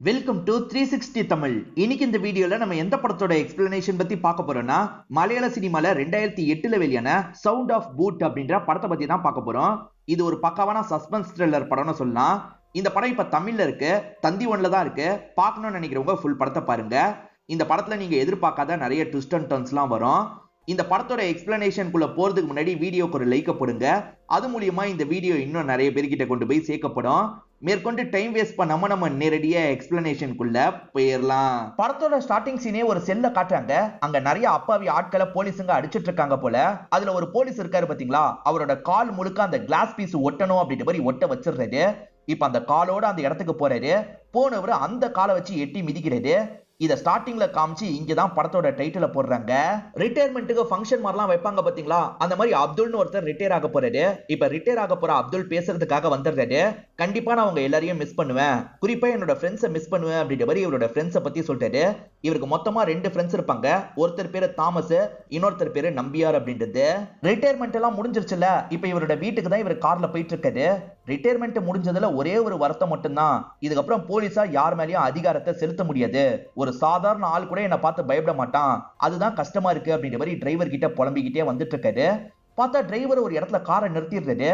Welcome to 360 Tamil. இன்னைக்கு இந்த வீடியோல நம்ம எந்த படத்தோட எக்ஸ்பிளனேஷன் பத்தி பார்க்க போறோம்னா, மலையாள சினிமால 2008ல வெளியான சவுண்ட் ஆஃப் பூட் அப்படின்ற படத்தை பத்தி தான் பார்க்க போறோம். இது ஒரு பக்காவான சஸ்பென்ஸ் த்ரில்லர் படம்னு சொல்லலாம். இந்த படம் இப்ப தமிழ்ல இருக்கு, தந்தி ஒன்ல தான் இருக்கு. பார்க்கணும்னு நினைக்கிறவங்க ஃபுல் படத்தை பாருங்க. இந்த படத்துல நீங்க எதிர்பார்க்காத நிறைய ட்விஸ்ட் அண்ட் டர்ன்ஸ்லாம் வரும். இந்த படத்தோட எக்ஸ்பிளனேஷனுக்குள்ள போறதுக்கு முன்னாடி வீடியோக்கு ஒரு லைக் போடுங்க. அது மூலியமா இந்த வீடியோ இன்னும் நிறைய பேர்கிட்ட கொண்டு போய் சேர்க்கப்படும். மேற்கொண்டு டைம் வேஸ்ட் பண்ணாம நம்ம நேரடியா எக்ஸ்பிளனேஷனுக்குள்ள போயிடலாம். படத்தோட ஸ்டார்டிங் சீனே ஒரு செல்ல காட்டுறாங்க. அங்க நிறைய அப்பாவி ஆட்களை போலீஸுங்க அடிச்சிட்டு இருக்காங்க போல. அதுல ஒரு போலீஸ் இருக்காரு பாத்தீங்களா, அவரோட கால் முழுக்க அந்த கிளாஸ் பீஸ் ஒட்டணும் அப்படின்ற மாதிரி ஒட்ட வச்சிடுறாரு. இப்ப அந்த காலோட அந்த இடத்துக்கு போறாரு. போனவர் அந்த காலை வச்சு எட்டி மிதிக்கிறது. இத ஸ்டார்டிங்ல காமிச்சு இங்கதான் படத்தோட டைட்டில போடுறாங்க. ரிட்டையர்மெண்ட்டுக்கு ஃபங்க்ஷன் மாதிரிலாம் வைப்பாங்க பாத்தீங்களா, அந்த மாதிரி அப்துல்னு ஒருத்தர் ரிட்டையர் ஆக போறாரு. இப்ப ரிட்டையர் ஆக போற அப்துல் பேசுறதுக்காக வந்துடுறாரு. கண்டிப்பா நான் உங்க எல்லாரையும் மிஸ் பண்ணுவேன், குறிப்பா என்னோட ஃப்ரெண்ட்ஸை மிஸ் பண்ணுவேன் அப்படின்ற மாதிரி இவரோட ஃப்ரெண்ட்ஸை பத்தி சொல்றாரு. இவருக்கு மொத்தமா 2 ஃப்ரெண்ட்ஸ் இருப்பாங்க. ஒருத்தர் பேரு தாமஸ், இன்னொருத்தர் பேரு நம்பியார் அப்படின்றது. ரிட்டையர்மெண்ட் எல்லாம் முடிஞ்சிருச்சுல, இப்ப இவரோட வீட்டுக்கு தான் இவர் கார்ல போயிட்டு இருக்காரு. ரிட்டையர்மெண்ட் முடிஞ்சதுல ஒரே ஒரு வருத்தம் மட்டும்தான், இதுக்கப்புறம் போலீஸா யார் மேலயும் அதிகாரத்தை செலுத்த முடியாது. ஒரு சாதாரண ஆள் கூட என்ன பார்த்து பயப்பட மாட்டான், அதுதான் கஷ்டமா இருக்கு அப்படின்ற மாதிரி டிரைவர் கிட்ட புலம்பிக்கிட்டே வந்துட்டு இருக்காரு. பார்த்தா டிரைவர் ஒரு இடத்துல காரை நிறுத்திடுறாரு.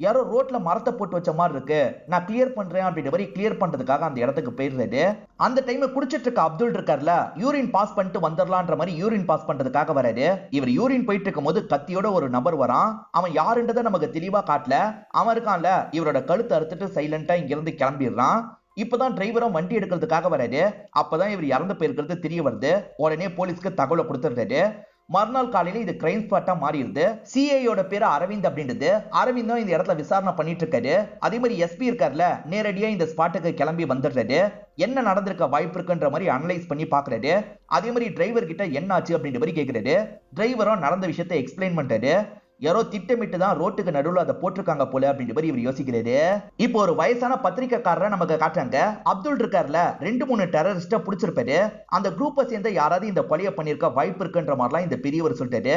யாரோ ரோட்ல மரத்தை போட்டு வச்ச மாதிரி இருக்கு, நான் கிளியர் பண்றேன் அப்படின்ற மாதிரி கிளியர் பண்றதுக்காக அந்த இடத்துக்கு போயிடுறாரு. அந்த டைம் குடிச்சிட்டு இருக்க அப்துல் இருக்கார்ல, யூரின் பாஸ் பண்ணிட்டு வந்துடலான்ற மாதிரி யூரின் பாஸ் பண்றதுக்காக வராரு. இவர் யூரின் போயிட்டு இருக்கும் போது கத்தியோட ஒரு நபர் வரான். அவன் யாருன்றதை நமக்கு தெளிவா காட்டல. அவன் இருக்கான்ல, இவரோட கழுத்தை அறுத்துட்டு சைலண்டா இங்க இருந்து கிளம்பிடுறான். இப்பதான் டிரைவரும் வண்டி எடுக்கிறதுக்காக வராரு. அப்பதான் இவர் இறந்து போயிருக்கிறது தெரிய வருது. உடனே போலீஸ்க்கு தகவலை கொடுத்துடுறாரு. மறுநாள் காலையில இது கிரைம் ஸ்பாட்டா மாறிடுது. சிஐயோட பேரு அரவிந்த் அப்படின்றது. அரவிந்தும் இந்த இடத்துல விசாரணை பண்ணிட்டு இருக்காரு. அதே மாதிரி எஸ்பி இருக்காருல, நேரடியா இந்த ஸ்பாட்டுக்கு கிளம்பி வந்துடுறாரு. என்ன நடந்திருக்க வாய்ப்பு இருக்குன்ற மாதிரி அனலைஸ் பண்ணி பாக்குறாரு. அதே மாதிரி டிரைவர் கிட்ட என்ன ஆச்சு அப்படின்ற மாதிரி கேட்கிறாரு. டிரைவரும் நடந்த விஷயத்தை எக்ஸ்பிளைன் பண்றாரு. யாரோ திட்டமிட்டு தான் ரோட்டுக்கு நடுவில் அதை போட்டிருக்காங்க போல அப்படின்ற மாதிரி இவர் யோசிக்கிறாரு. இப்போ ஒரு வயசான பத்திரிக்கைக்காரரை நமக்கு காட்டுறாங்க. அப்துல் இருக்கார்ல, 2-3 டெரரிஸ்ட பிடிச்சிருப்பாரு. அந்த குரூப்பை சேர்ந்த யாராவது இந்த கொலையை பண்ணிருக்க வாய்ப்பு இருக்குன்ற மாதிரிலாம் இந்த பெரியவர் சொல்லிட்டாரு.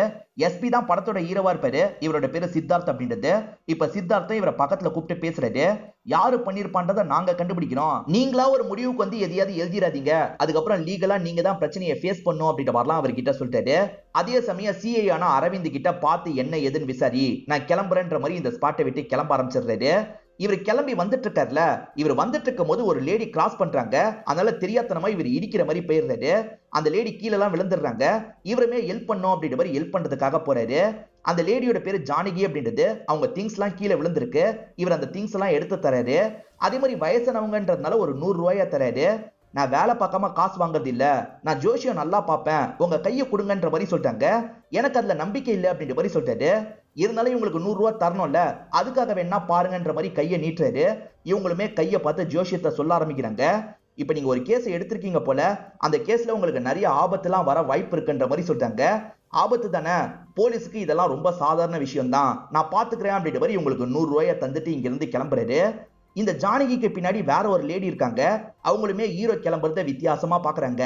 எஸ்பி தான் படத்தோட ஹீரோவா இருப்பாரு. இவரோட பேரு சித்தார்த் அப்படின்றது. இப்ப சித்தார்த்த இவரை பக்கத்துல கூப்பிட்டு பேசுறாரு. யாரு பண்ணிருப்பான்றதை நாங்க கண்டுபிடிக்கிறோம், நீங்களா ஒரு முடிவுக்கு வந்து எதையாவது எழுதிடாதீங்க, அதுக்கப்புறம் லீகலா நீங்க தான் பிரச்சனையை ஃபேஸ் பண்ணும் அப்படின்ற மாதிரிலாம் அவர்கிட்ட சொல்லிட்டாரு. அதே சமயம் சிஐ ஆனா அரவிந்த் கிட்ட பார்த்து என்ன ஏதுன்னு விசாரி, நான் கிளம்புறேன்ற மாதிரி இந்த ஸ்பாட்டை விட்டு கிளம்ப ஆரம்பிச்சிடுறாரு. இவர் கிளம்பி வந்துட்டு இருக்காருல, இவர் வந்துட்டு இருக்கும் போது ஒரு லேடி கிராஸ் பண்றாங்க. அதனால தெரியாதனமா இவர் இடிக்கிற மாதிரி போயிடுறாரு. அந்த லேடி கீழே எல்லாம் விழுந்துடுறாங்க. இவருமே ஹெல்ப் பண்ணும் அப்படின்ற மாதிரி ஹெல்ப் பண்றதுக்காக போறாரு. அந்த லேடியோட பேரு ஜானகி அப்படின்றது. அவங்க திங்ஸ் எல்லாம் கீழே விழுந்திருக்கு. இவர் அந்த திங்ஸ் எல்லாம் எடுத்து தராரு. அதே மாதிரி வயசானவங்கன்றதுனால ஒரு 100 ரூபாயா தராரு. நான் வேலை பார்க்காம காசு வாங்குறது இல்ல, நான் ஜோஷியம் நல்லா பார்ப்பேன், உங்க கையை கொடுங்கன்ற மாதிரி சொல்லிட்டாங்க. எனக்கு அதுல நம்பிக்கை இல்லை அப்படின்ற மாதிரி சொல்லிட்டாரு. இருந்தாலும் இவங்களுக்கு 100 ரூபாய் தரணும்ல, அதுக்காக வேணா பாருங்கன்ற மாதிரி கையை நீட்டுறாரு. இவங்களுமே கையை பார்த்து ஜோஷியத்தை சொல்ல ஆரம்பிக்கிறாங்க. இப்ப நீங்க ஒரு கேஸ் எடுத்திருக்கீங்க போல, அந்த கேஸ்ல உங்களுக்கு நிறைய ஆபத்துலாம் வர வாய்ப்பு இருக்குன்ற மாதிரி சொல்லிட்டாங்க. ஆபத்து தானே, போலீஸுக்கு இதெல்லாம் ரொம்ப சாதாரண விஷயம் தான், நான் பாத்துக்கிறேன் அப்படின்ற மாதிரி உங்களுக்கு 100 ரூபாயை தந்துட்டு இங்க இருந்து கிளம்புறாரு. இந்த ஜானகிக்கு பின்னாடி வேற ஒரு லேடி இருக்காங்க. அவங்களுமே ஹீரோ கிளம்புறத வித்தியாசமா பாக்குறாங்க.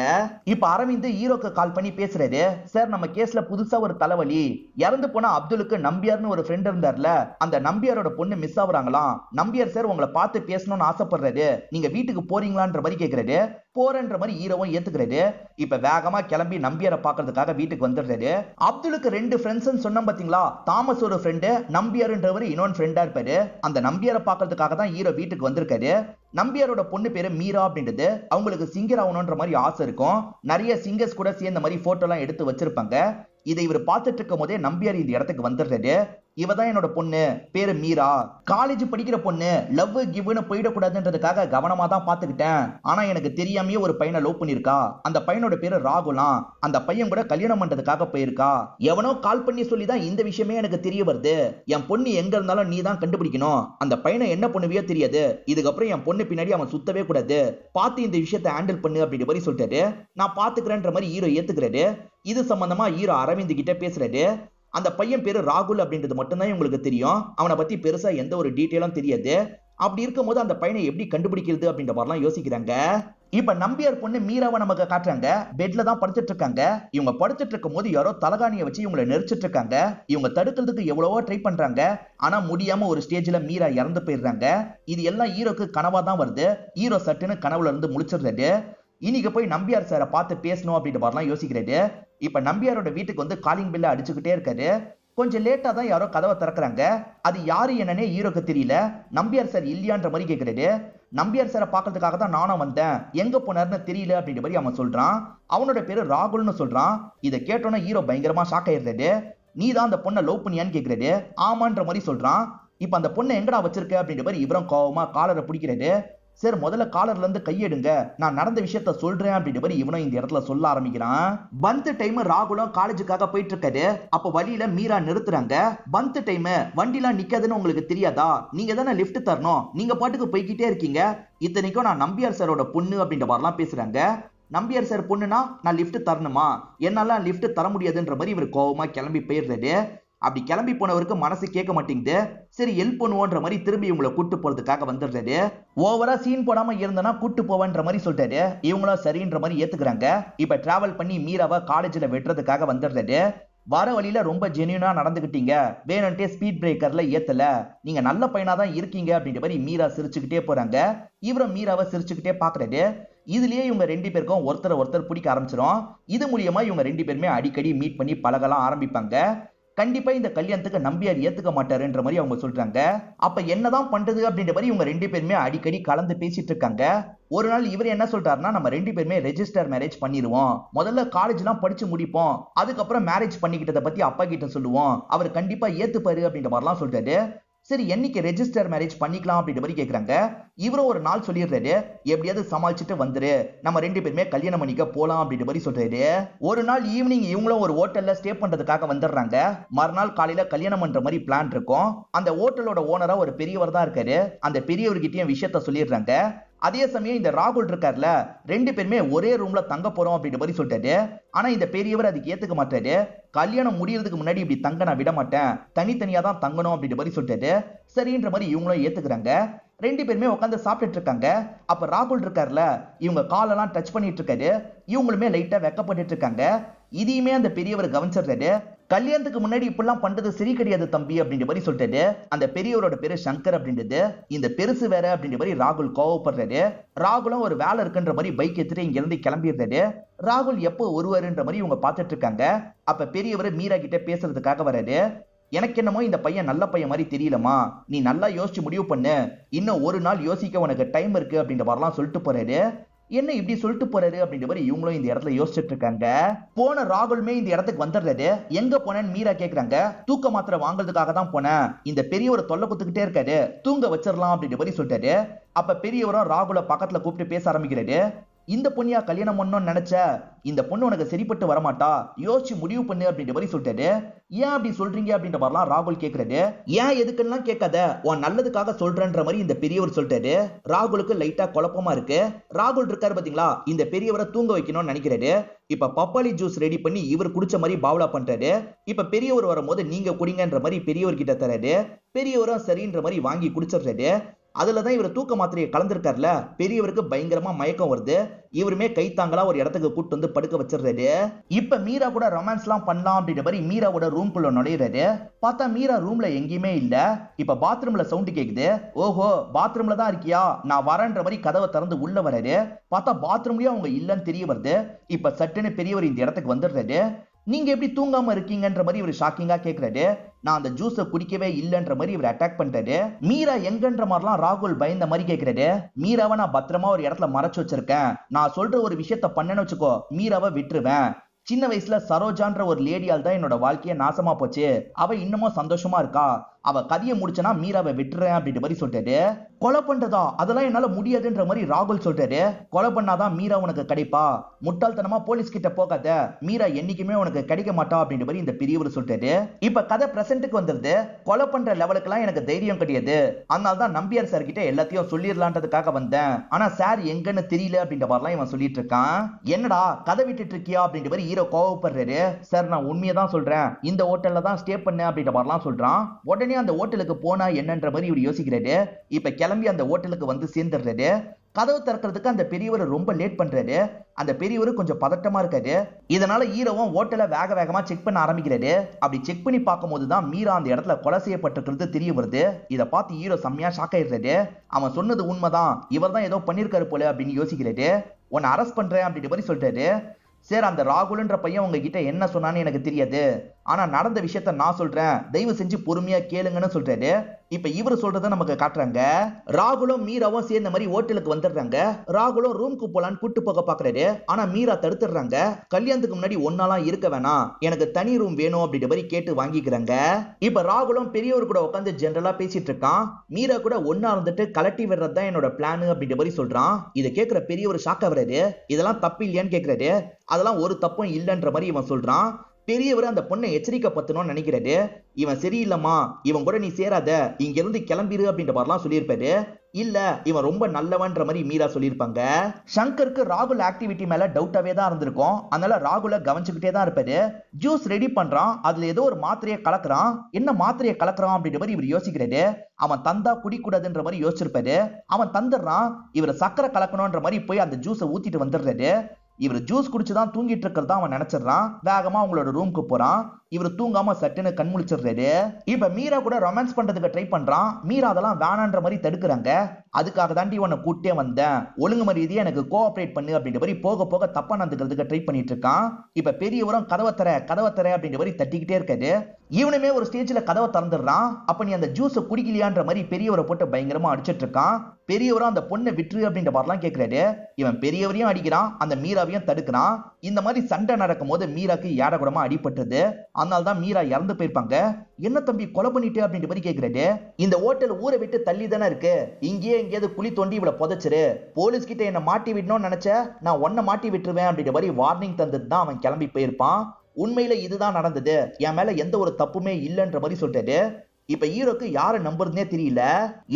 இப்ப அரவிந்த் ஹீரோக்கு கால் பண்ணி பேசுறாரு. சார், நம்ம கேஸ்ல புதுசா ஒரு தலைவலி, இறந்து போன அப்துலுக்கு நம்பியார்னு ஒரு ஃப்ரெண்ட் இருந்தார்ல, அந்த நம்பியாரோட பொண்ணு மிஸ் ஆகுறாங்களாம். நம்பியார் சார் உங்களை பார்த்து பேசணும்னு ஆசைப்படுறாரு, நீங்க வீட்டுக்கு போறீங்களான்ற மாதிரி கேக்குறாரு. போறன்ற மாதிரி ஹீரோவும் ஏத்துக்கிறாரு. இப்ப வேகமா கிளம்பி நம்பியாரை பாக்குறதுக்காக வீட்டுக்கு வந்துடுறாரு. அப்துலுக்கு 2 ஃப்ரெண்ட்ஸ் சொன்னோம் பாத்தீங்களா, தாமஸ் ஒரு ஃப்ரெண்டு, நம்பியார்ன்றவர் இன்னொன்று ஃப்ரெண்டா இருப்பாரு. அந்த நம்பியாரை பாக்குறதுக்காக தான் ஹீரோ வீட்டுக்கு வந்திருக்காரு. நம்பியாரோட பொண்ணு பேரு மீரா அப்படின்றது. அவங்களுக்கு சிங்கர் ஆகணும்ன்ற மாதிரி ஆசை இருக்கும். நிறைய சிங்கர்ஸ் கூட சேர்ந்த மாதிரி போட்டோ எல்லாம் எடுத்து வச்சிருப்பாங்க. இதை இவர் பார்த்துட்டு இருக்கும் போதே நம்பியார் இந்த இடத்துக்கு வந்துடுறாரு. இவதான் என்னோட பொண்ணு, பேரு மீரா, காலேஜ் படிக்கிற பொண்ணு, லவ் கிவ்னு போயிடக்கூடாதுன்றதுக்காக கவனமா தான் பாத்துக்கிட்டேன். ஆனா எனக்கு தெரியாமயே ஒரு பையனை லவ் பண்ணிருக்கா. அந்த பையனோட பேரு ராகுலாம். அந்த பையன் கூட கல்யாணம் பண்றதுக்காக போயிருக்கா. எவனோ கால் பண்ணி சொல்லிதான் இந்த விஷயமே எனக்கு தெரிய வருது. என் பொண்ணு எங்க இருந்தாலும் நீ தான் கண்டுபிடிக்கணும். அந்த பையனை என்ன பண்ணுவியோ தெரியாது, இதுக்கப்புறம் என் பொண்ணு பின்னாடி அவன் சுத்தவே கூடாது, பார்த்து இந்த விஷயத்தை ஹேண்டில் பண்ணு அப்படின்ற மாதிரி சொல்லிட்டாரு. நான் பாத்துக்கிறேன்ற மாதிரி ஹீரோ ஏத்துக்கிறாரு. இது சம்பந்தமா ஹீரோ அரவிந்த் கிட்ட பேசுறாரு. அந்த பையன் பேரு ராகுல் அப்படின்றது மட்டும்தான் உங்களுக்கு தெரியும். அவனை பத்தி பெருசா எந்த ஒரு டீட்டெயிலும் தெரியாது. அப்படி இருக்கும்போது அந்த பையனை எப்படி கண்டுபிடிக்கிறது அப்படின்ற மாதிரிலாம் யோசிக்கிறாங்க. இப்ப நம்பியார் பொண்ணு மீராவை நமக்கு காட்டுறாங்க. பெட்ல தான் படுத்துட்டு இருக்காங்க. இவங்க படுத்துட்டு இருக்கும் போது யாரோ தலகாணியை வச்சு இவங்களை நெரிச்சிட்டு இருக்காங்க. இவங்க தடுக்கிறதுக்கு எவ்வளவோ ட்ரை பண்றாங்க. ஆனா முடியாம ஒரு ஸ்டேஜ்ல மீரா இறந்து போயிடுறாங்க. இது எல்லாம் ஹீரோக்கு கனவா தான் வருது. ஹீரோ சட்டுன்னு கனவுல இருந்து முழிச்சிடுறாரு. இன்னைக்கு போய் நம்பியார் சாரை பார்த்து பேசணும் அப்படின்ற மாதிரிலாம் யோசிக்கிறாரு. இப்ப நம்பியாரோட வீட்டுக்கு வந்து காலிங் பெல்ல அடிச்சுக்கிட்டே இருக்காரு. கொஞ்சம் லேட்டா தான் யாரோ கதவை திறக்கிறாங்க. அது யாரு என்னன்னே ஹீரோக்கு தெரியல. நம்பியார் சார் இல்லையான்ற மாதிரி கேட்கிறாரு. நம்பியார் சாரை பார்க்கறதுக்காக தான் நானும் வந்தேன், எங்க போனாருன்னு தெரியல அப்படின்ற மாதிரி அவன் சொல்றான். அவனோட பேரு ராகுல்னு சொல்றான். இதை கேட்டோன்னா ஹீரோ பயங்கரமா ஷாக் ஆயிடுறாரு. நீ தான் அந்த பொண்ணை லவ் பண்ணியான்னு கேட்கிறாரு. ஆமான்ற மாதிரி சொல்றான். இப்ப அந்த பொண்ணை எங்கடா வச்சிருக்க அப்படின்ற மாதிரி இவரும் கோவமா காலரை பிடிக்கிறாரு. சார் முதல்ல காலர்ல இருந்து கையெடுங்க, நான் நடந்த விஷயத்த சொல்றேன் அப்படின்ற மாதிரி இவனும் இந்த இடத்துல சொல்ல ஆரம்பிக்கிறான். பந்த் டைம் ராகுலும் காலேஜுக்காக போயிட்டு இருக்காரு. அப்ப வழியில மீரா நிறுத்துறாங்க. பந்த் டைம் வண்டிலாம் நிக்காதுன்னு உங்களுக்கு தெரியாதா? நீங்க தானே லிஃப்ட் தரணும், நீங்க பாட்டுக்கு போய்கிட்டே இருக்கீங்க. இத்தனைக்கும் நான் நம்பியார் சாரோட பொண்ணு அப்படின்ற மாதிரிலாம் பேசுறாங்க. நம்பியார் சார் பொண்ணுனா நான் லிஃப்ட் தரணுமா? என்னால லிஃப்ட் தர முடியாதுன்ற மாதிரி இவர் கோவமா கிளம்பி போயிடுறாரு. அப்படி கிளம்பி போனவருக்கு மனசு கேட்க மாட்டேங்குது. சரி ஹெல்ப் பண்ணுவோன்ற மாதிரி திரும்பி இவங்களை கூட்டு போறதுக்காக வந்துடுறாரு. ஓவரா சீன் போடாம இருந்தனா கூட்டு போவன்ற மாதிரி சொல்றாரு. இவங்களும் சரின்ற மாதிரி ஏத்துக்கிறாங்க. இப்ப டிராவல் பண்ணி மீராவை காலேஜ்ல வெட்டுறதுக்காக வந்துடுறாரு. வர வழியில ரொம்ப ஜென்யூனா நடந்துகிட்டீங்க, வேணும்ட்டே ஸ்பீட் பிரேக்கர்ல ஏத்தல, நீங்க நல்ல பையனா தான் இருக்கீங்க அப்படின்ற மாதிரி மீரா சிரிச்சுக்கிட்டே போறாங்க. இவரும் மீராவை சிரிச்சுக்கிட்டே பாக்குறாரு. இதுலயே இவங்க ரெண்டு பேருக்கும் ஒருத்தர் பிடிக்க ஆரம்பிச்சிடும். இது மூலியமா இவங்க ரெண்டு பேருமே அடிக்கடி மீட் பண்ணி பழகலாம் ஆரம்பிப்பாங்க. கண்டிப்பா இந்த கல்யாணத்துக்கு நம்பியார் ஏத்துக்க மாட்டாருன்ற மாதிரி அவங்க சொல்றாங்க. அப்ப என்னதான் பண்றது அப்படின்ற மாதிரி இவங்க ரெண்டு பேருமே அடிக்கடி கலந்து பேசிட்டு இருக்காங்க. ஒரு நாள் இவர் என்ன சொல்றாருன்னா, நம்ம ரெண்டு பேருமே ரெஜிஸ்டர் மேரேஜ் பண்ணிடுவோம், முதல்ல காலேஜ் எல்லாம் படிச்சு முடிப்போம், அதுக்கப்புறம் மேரேஜ் பண்ணிக்கிட்டதை பத்தி அப்பா கிட்ட சொல்லுவோம், அவர் கண்டிப்பா ஏத்துப்பாரு அப்படின்ற மாதிரிலாம் சொல்றாரு. சரி என்னைக்கு ரெஜிஸ்டர் மேரேஜ் பண்ணிக்கலாம் அப்படின்ற மாதிரி கேக்குறாங்க. இவரும் ஒரு நாள் சொல்லிடுறாரு, எப்படியாவது சமாளிச்சுட்டு வந்துரு, நம்ம ரெண்டு பேருமே கல்யாணம் பண்ணிக்க போலாம் அப்படின்ற மாதிரி சொல்றாரு. ஒரு நாள் ஈவினிங் இவங்களும் ஒரு ஹோட்டல்ல ஸ்டே பண்றதுக்காக வந்துடுறாங்க. மறுநாள் காலையில கல்யாணம் பண்ற மாதிரி பிளான் இருக்கும். அந்த ஹோட்டலோட ஓனரா ஒரு பெரியவர் தான் இருக்காரு. அந்த பெரியவர்கிட்டயும் விஷயத்த சொல்லிடுறாங்க. அதே சமயம் இந்த ராகுல் இருக்கார்ல, ரெண்டு பேருமே ஒரே ரூம்ல தங்க போறோம் அப்படின்ற மாதிரி சொல்லிட்டாரு. ஆனா இந்த பெரியவர் அதுக்கு ஏத்துக்க மாட்டாரு. கல்யாணம் முடியறதுக்கு முன்னாடி இப்படி தங்க நான் விட மாட்டேன், தனித்தனியா தான் தங்கணும் அப்படின்ற மாதிரி சொல்லிட்டாரு. சரின்ற மாதிரி இவங்களும் ஏத்துக்கிறாங்க. ரெண்டு பேருமே உட்காந்து சாப்பிட்டுட்டு இருக்காங்க. அப்ப ராகுல் இருக்கார்ல, இவங்க காலெல்லாம் டச் பண்ணிட்டு இருக்காரு. இவங்களுமே லைட்டா வெக்கப்பட்டு இருக்காங்க. இதையுமே அந்த பெரியவர் கவனிச்சிடுறாரு. கல்யாணத்துக்கு முன்னாடி இப்பெல்லாம் பண்றது சரி கிடையாது தம்பி அப்படின்ற மாதிரி சொல்லிட்டாரு. அந்த பெரியவரோட பேரு சங்கர் அப்படின்றது. இந்த பெருசு வேற அப்படின்ற மாதிரி ராகுல் கோவப்படுறாரு. ராகுலும் ஒரு வேலை இருக்குன்ற மாதிரி பைக் எடுத்துட்டு இங்க இருந்து கிளம்பிடுறாரு. ராகுல் எப்போ ஒருவருன்ற மாதிரி இவங்க பார்த்துட்டு இருக்காங்க. அப்ப பெரியவர் மீரா கிட்ட பேசுறதுக்காக வராரு. எனக்கு என்னமோ இந்த பையன் நல்ல பையன் மாதிரி தெரியலமா, நீ நல்லா யோசிச்சு முடிவு பண்ணு, இன்னும் ஒரு நாள் யோசிக்க உனக்கு டைம் இருக்கு அப்படின்ற மாதிரிலாம் சொல்லிட்டு போறாரு. என்ன இப்படி சொல்லிட்டு போறாரு அப்படின்ற மாதிரி இவங்களும் இந்த இடத்துல யோசிச்சுட்டு இருக்காங்க. போன ராகுலுமே இந்த இடத்துக்கு வந்துடுறாரு. எங்க போனேன்னு மீரா கேக்குறாங்க. தூக்க மாத்திரை வாங்குறதுக்காக தான் போனேன், இந்த பெரியவர் தொல்லை குத்துக்கிட்டே இருக்காரு, தூங்க வச்சிடலாம் அப்படின்ற மாதிரி சொல்லிட்டாரு. அப்ப பெரியவரும் ராகுல பக்கத்துல கூப்பிட்டு பேச ஆரம்பிக்கிறாரு. இந்த பொண்ணியா கல்யாணம் பண்ணணும்னு நினைச்ச, இந்த பொண்ணு உனக்கு சரிப்பட்டு வரமாட்டா, யோசிச்சு முடிவு பண்ணு அப்படின்ற மாதிரி சொல்லிட்டாரு. ஏன் அப்படி சொல்றீங்க அப்படின்ற மாதிரிலாம் ராகுல் கேக்குறாரு. ஏன் எதுக்குன்னா கேட்காத, உன் நல்லதுக்காக சொல்றேன்ற மாதிரி இந்த பெரியவர் சொல்லிட்டாரு. ராகுலுக்கு லைட்டா குழப்பமா இருக்கு. ராகுல் இருக்காரு பாத்தீங்களா, இந்த பெரியவரை தூங்க வைக்கணும்னு நினைக்கிறாரு. இப்ப பப்பாளி ஜூஸ் ரெடி பண்ணி இவர் குடிச்ச மாதிரி பாவலா பண்றாரு. இப்ப பெரியவர் வரும்போது நீங்க குடிங்கன்ற மாதிரி பெரியவர் கிட்ட தராரு. பெரியவரும் சரின்ற மாதிரி வாங்கி குடிச்சிடுறாரு. அதுலதான் இவர் தூக்க மாத்திரையை கலந்திருக்காருல, பெரியவருக்கு பயங்கரமா மயக்கம் வருது. இவருமே கைத்தாங்களா ஒரு இடத்துக்கு கூட்டு வந்து படுக்க வச்சிடுறாரு. இப்ப மீரா கூட ரொமான்ஸ் எல்லாம் பண்ணலாம் அப்படின்ற மாதிரி மீராவோட ரூம்குள்ள நுழையிறாரு. பார்த்தா மீரா ரூம்ல எங்கேயுமே இல்ல. இப்ப பாத்ரூம்ல சவுண்ட் கேக்குது. ஓஹோ பாத்ரூம்ல தான் இருக்கியா, நான் வரேன்ற மாதிரி கதவை திறந்து உள்ள வராரு. பார்த்தா பாத்ரூம்லயும் அவங்க இல்லன்னு தெரிய வருது. இப்ப சட்டுன்னு பெரியவர் இந்த இடத்துக்கு வந்துடுறாரு. நீங்க எப்படி தூங்காம இருக்கீங்கன்ற மாதிரி இவர் ஷாக்கிங்கா கேக்குறாரு. நான் அந்த ஜூஸை குடிக்கவே இல்லைன்ற மாதிரி இவர் அட்டாக் பண்றாரு. மீரா எங்கன்ற மாதிரிலாம் ராகுல் பயந்த மாதிரி கேக்குறாரு. மீராவை நான் பத்திரமா ஒரு இடத்துல மறைச்சு வச்சிருக்கேன், நான் சொல்ற ஒரு விஷயத்த பண்ணேன்னு வச்சுக்கோ, மீராவை விட்டுருவேன். சின்ன வயசுல சரோஜான்ற ஒரு லேடியால் தான் என்னோட வாழ்க்கைய நாசமா போச்சு, அவ இன்னமும் சந்தோஷமா இருக்கா, அவ கதையை முடிச்சனா மீராவை விட்டுறேன் அப்படின்ற மாதிரி சொல்றாரு. கொலை பண்றதா, அதெல்லாம் என்னால முடியாதுன்ற மாதிரி ராகுல் சொல்றாரு. கொலை பண்ணாதான் மீரா உனக்கு கிடைப்பா, முட்டாள்தனமா போலீஸ் கிட்ட போகாத, மீரா என்னைக்குமே உனக்கு கிடைக்க மாட்டா அப்படின்ற மாதிரி இந்த பெரியவர் சொல்றாரு. இப்ப கதை பிரசன்ட்டுக்கு வந்துருது. கொலை பண்ற லெவலுக்கு எல்லாம் எனக்கு தைரியம் கிடையாது, அதனாலதான் நம்பியார் சார் கிட்ட எல்லாத்தையும் சொல்லிடலான்றதுக்காக வந்தேன், ஆனா சார் எங்கன்னு தெரியல அப்படின்ற மாதிரிலாம் இவன் சொல்லிட்டு இருக்கான். என்னடா கதை விட்டுட்டு இருக்கியா அப்படின்ற மாதிரி ஹீரோ கோவப்படுறாரு. சார் நான் உண்மையை தான் சொல்றேன், இந்த ஹோட்டல்ல தான் ஸ்டே பண்ணேன் அப்படின்ற மாதிரிலாம் சொல்றான். உடனே அந்த ஹோட்டலுக்கு போனா என்னன்ற மாதிரி இவர் யோசிக்கிறாரு. இப்ப கிளம்பி அந்த ஹோட்டலுக்கு வந்து சேர்ந்துடுறாரு. கதவு திறக்கிறதுக்கு அந்த பெரியவர் ரொம்ப லேட் பண்றாரு. அந்த பெரியவர் கொஞ்சம் பதட்டமா இருக்காரு. இதனால ஹீரோவும் ஹோட்டலை வேக வேகமா செக் பண்ண ஆரம்பிக்கிறாரு. அப்படி செக் பண்ணி பார்க்கும்போது தான் மீரா அந்த இடத்துல கொலை செய்யப்பட்டிருக்கிறது தெரிய வருது. இதை பார்த்து ஹீரோ செம்மையா ஷாக் ஆயிடுறாரு. அவன் சொன்னது உண்மைதான், இவர் தான் ஏதோ பண்ணிருக்காரு போல அப்படின்னு யோசிக்கிறாரு. உன்னை அரெஸ்ட் பண்றேன் அப்படின்ற மாதிரி சொல்றாரு. சரி, அந்த ராகுல்ன்ற பையன் உங்ககிட்ட என்ன சொன்னான்னு எனக்கு தெரியாது, ஆனா நடந்த விஷயத்த நான் சொல்றேன், தயவு செஞ்சு பொறுமையா கேளுங்கன்னு சொல்றாரு. இப்ப இவரு சொல்றத நமக்கு காட்டுறாங்க. ராகுலும் மீராவும் சேர்ந்த மாதிரி ஹோட்டலுக்கு வந்துடுறாங்க. ராகுலும் ரூமுக்கு போலான்னு கூட்டு போக பாக்குறாரு. ஆனா மீரா தடுத்துடுறாங்க. கல்யாணத்துக்கு முன்னாடி ஒன்னாலாம் இருக்க வேணாம், எனக்கு தனி ரூம் வேணும் அப்படின்ற மாதிரி கேட்டு வாங்கிக்கிறாங்க. இப்ப ராகுலும் பெரியவர் கூட உட்காந்து ஜெனரலா பேசிட்டு இருக்கான். மீரா கூட ஒன்னா இருந்துட்டு கலட்டி விடுறதுதான் என்னோட பிளான் அப்படின்ற மாதிரி சொல்றான். இதை கேட்கிற பெரியவர் ஷாக் ஆகுறாரு. இதெல்லாம் தப்பு இல்லையான்னு கேட்கிறாரு. அதெல்லாம் ஒரு தப்பும் இல்லைன்ற மாதிரி இவன் சொல்றான். பெரியவர் அந்த பொண்ணை எச்சரிக்கை பத்தணும்னு நினைக்கிறாரு. இவன் சரியில்லம்மா, இவன் கூட நீ சேராத, இங்க இருந்து கிளம்பிரு அப்படின்ற மாதிரிலாம் சொல்லியிருப்பாரு. இல்ல, இவன் ரொம்ப நல்லவன்ற மாதிரி மீரா சொல்லியிருப்பாங்க. சங்கருக்கு ராகுல் ஆக்டிவிட்டி மேல டவுட்டாவே தான் இருந்திருக்கும். அதனால ராகுல கவனிச்சுக்கிட்டே தான் இருப்பாரு. ஜூஸ் ரெடி பண்றான். அதுல ஏதோ ஒரு மாத்திரையை கலக்குறான். என்ன மாத்திரையை கலக்குறான் அப்படின்ற மாதிரி இவர் யோசிக்கிறாரு. அவன் தந்தா குடிக்கூடாதுன்ற மாதிரி யோசிச்சிருப்பாரு. அவன் தந்துடுறான். இவர் சக்கரை கலக்கணும்ன்ற மாதிரி போய் அந்த ஜூஸை ஊத்திட்டு வந்துடுறாரு. இவர் ஜூஸ் குடிச்சுதான் தூங்கிட்டு இருக்கிறதா அவன் நினைச்சிடறான். வேகமா அவங்களோட ரூமுக்கு போறான். இவர் தூங்காம சட்டுன்னு கண் முழிச்சிடுறாரு. இப்ப மீரா கூட ரொமான்ஸ் பண்றதுக்கு ட்ரை பண்றான். மீரா அதெல்லாம் வேணான்ற மாதிரி தடுக்கிறாங்க. அதுக்காக தாண்டி உன்னை கூட்டே வந்தேன், ஒழுங்கு மரியாதையா எனக்கு கோஆபரேட் பண்ணு அப்படின்ற மாதிரி போக போக தப்பா நடந்துக்கிறதுக்கு ட்ரை பண்ணிட்டு இருக்கான். இப்ப பெரியவரும் கதவை தர அப்படின்ற மாதிரி தட்டிக்கிட்டே இருக்காரு. இவனுமே ஒரு ஸ்டேஜ்ல கதவை திறந்துடுறான். அப்ப நீ அந்த ஜூஸை குடிக்கலையான்ற மாதிரி பெரியவரை போட்டு பயங்கரமா அடிச்சிட்டு இருக்கான். பெரியவரும் அந்த பொண்ணை விட்டுரு அப்படின்ற மாதிரிலாம் கேட்கிறாரு. இவன் பெரியவரையும் அடிக்கிறான், அந்த மீராவையும் தடுக்கிறான். இந்த மாதிரி சண்டை நடக்கும் போது மீராக்கு ஏடகுடமா அடிபட்டது. அதனால தான் மீரா இறந்து போயிருப்பாங்க. என்ன தம்பி கொலை பண்ணிட்டு அப்படின்ற மாதிரி கேட்கிறாரு. இந்த ஹோட்டல் ஊரை விட்டு தள்ளி தானே இருக்கு, இங்கேயே எங்கேயாவது குழி தோண்டி இவளை புதைச்சிரு, போலீஸ் கிட்ட என்ன மாட்டி விடணும்னு நினைச்ச, நான் ஒன்ன மாட்டி விட்டுருவேன் அப்படின்ற மாதிரி வார்னிங் தந்தது தான் அவன் கிளம்பி போயிருப்பான். உண்மையில இதுதான் நடந்தது, என் மேல எந்த ஒரு தப்புமே இல்லைன்ற மாதிரி சொல்றாரு. இப்ப ஹீரோக்கு யாரை நம்புறதுனே தெரியல.